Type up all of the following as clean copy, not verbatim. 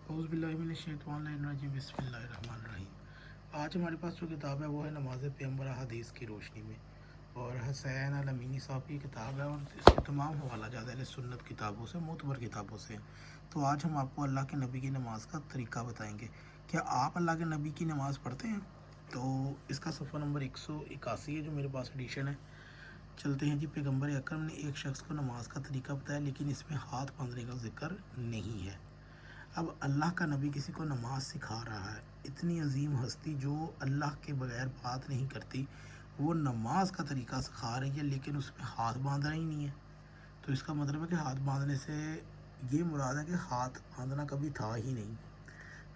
औज़ु बिल्लाहि मिनश्शैतानिर्रजीम बिस्मिल्लाहिर्रहमानिर्रहीम। आज हमारे पास जो किताब है वो है नमाज़ पैगंबर हदीस की रोशनी में, और हुसैन अल अमीनी साहब की किताब है, और इसके तमाम हवाला जात अहले सुन्नत किताबों से, मोतबर किताबों से। तो आज हम आपको अल्लाह के नबी की नमाज़ का तरीका बताएंगे। क्या आप अल्लाह के नबी की नमाज़ पढ़ते हैं? तो इसका सफ़ा नंबर 181 है जो मेरे पास एडिशन है। चलते हैं जी। पैगंबर अकरम ने एक शख्स को नमाज का तरीका बताया, लेकिन इसमें हाथ बांधने का जिक्र नहीं है। अब अल्लाह का नबी किसी को नमाज सिखा रहा है, इतनी अजीम हस्ती जो अल्लाह के बगैर बात नहीं करती, वो नमाज का तरीका सिखा रही है, लेकिन उसमें हाथ बांधना ही नहीं है। तो इसका मतलब है कि हाथ बांधने से ये मुराद है कि हाथ बांधना कभी था ही नहीं।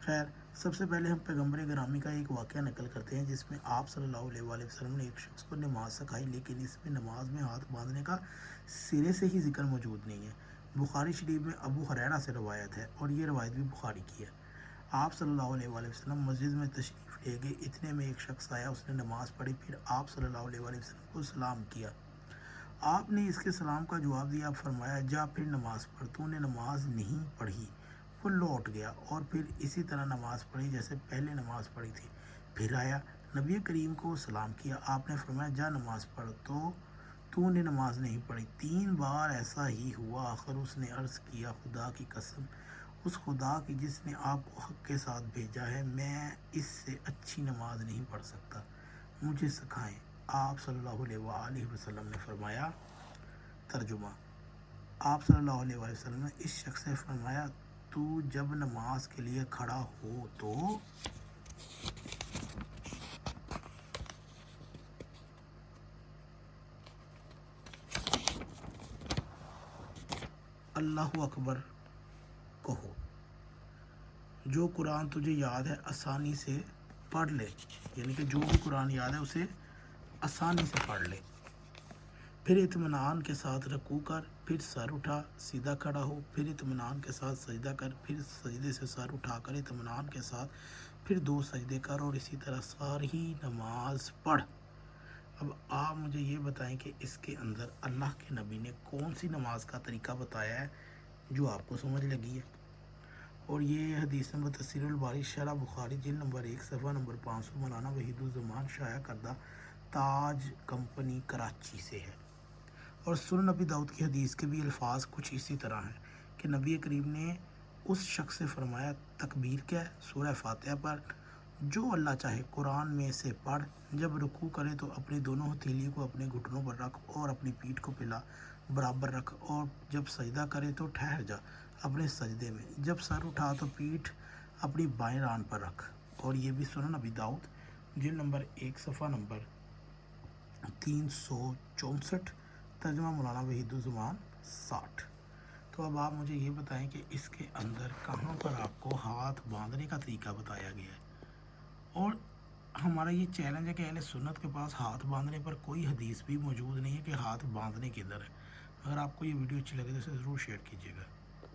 खैर, सबसे पहले हम पैगंबर गिरामी का एक वाक़या नकल करते हैं जिसमें आप सल्लल्लाहु अलैहि वसल्लम ने एक शख्स को नमाज सिखाई, लेकिन इसमें नमाज में हाथ बांधने का सिरे से ही जिक्र मौजूद नहीं है। बुखारी शरीफ में अबू हुरैरा से रवायत है, और ये रवायत भी बुखारी की है। आप सल्लल्लाहु अलैहि वसल्लम मस्जिद में तशरीफ़ ले गए, इतने में एक शख्स आया, उसने नमाज़ पढ़ी, फिर आप सल्लल्लाहु अलैहि वसल्लम को सलाम किया। आपने इसके सलाम का जवाब दिया, फरमाया जा फिर नमाज़ पढ़, तूने नमाज नहीं पढ़ी। वो लौट गया और फिर इसी तरह नमाज़ पढ़ी जैसे पहले नमाज़ पढ़ी थी। फिर आया, नबी करीम को सलाम किया, आपने फरमाया जा नमाज़ पढ़, तो तूने नमाज नहीं पढ़ी। 3 बार ऐसा ही हुआ। आखिर उसने अर्ज़ किया, खुदा की कसम, उस खुदा की जिसने आपको हक़ के साथ भेजा है, मैं इससे अच्छी नमाज नहीं पढ़ सकता, मुझे सिखाएं। आप सल्लल्लाहु अलैहि वसल्लम ने फरमाया, तर्जुमा, आप सल्लल्लाहु अलैहि वसल्लम ने इस शख्स से फरमाया, तू जब नमाज के लिए खड़ा हो तो अल्लाहु अकबर कहो। जो कुरान तुझे याद है आसानी से पढ़ ले, यानी कि जो भी कुरान याद है उसे आसानी से पढ़ ले। फिर इत्मीनान के साथ रकू कर, फिर सर उठा, सीधा खड़ा हो, फिर इत्मीनान के साथ सजदा कर, फिर सजदे से सर उठा कर इत्मीनान के साथ फिर 2 सजदे कर, और इसी तरह सारी नमाज पढ़। अब आप मुझे ये बताएं कि इसके अंदर अल्लाह के नबी ने कौन सी नमाज का तरीका बताया है जो आपको समझ लगी है। और ये हदीस नंबर तफसीरुल बारी शरह बुखारी जिल्द नंबर 1 सफ़ा नंबर 500 मौलाना वहीदुज़्ज़मान शाया करदा ताज कंपनी कराची से है। और सुनन नबी दाऊद की हदीस के भी अल्फाज कुछ इसी तरह हैं कि नबी करीम ने उस शख्स से फरमाया, तकबीर क्या है? सूरह फातिहा पर जो अल्लाह चाहे कुरान में से पढ़। जब रुकू करे तो अपनी दोनों हथेलियों को अपने घुटनों पर रख और अपनी पीठ को पिला बराबर रख, और जब सजदा करे तो ठहर जा अपने सजदे में। जब सर उठा तो पीठ अपनी बाएं रान पर रख। और ये भी सुनन नबी दाऊद जिल्द नंबर 1 सफ़ा नंबर 364, तर्जुमा मौलाना वहीदुज़्ज़मान 60। तो अब आप मुझे ये बताएं कि इसके अंदर कहाँ पर आपको हाथ बांधने का तरीका बताया गया है। और हमारा ये चैलेंज है कि अहले सुन्नत के पास हाथ बांधने पर कोई हदीस भी मौजूद नहीं है कि हाथ बांधने किधर है। अगर आपको ये वीडियो अच्छी लगे तो इसे ज़रूर शेयर कीजिएगा।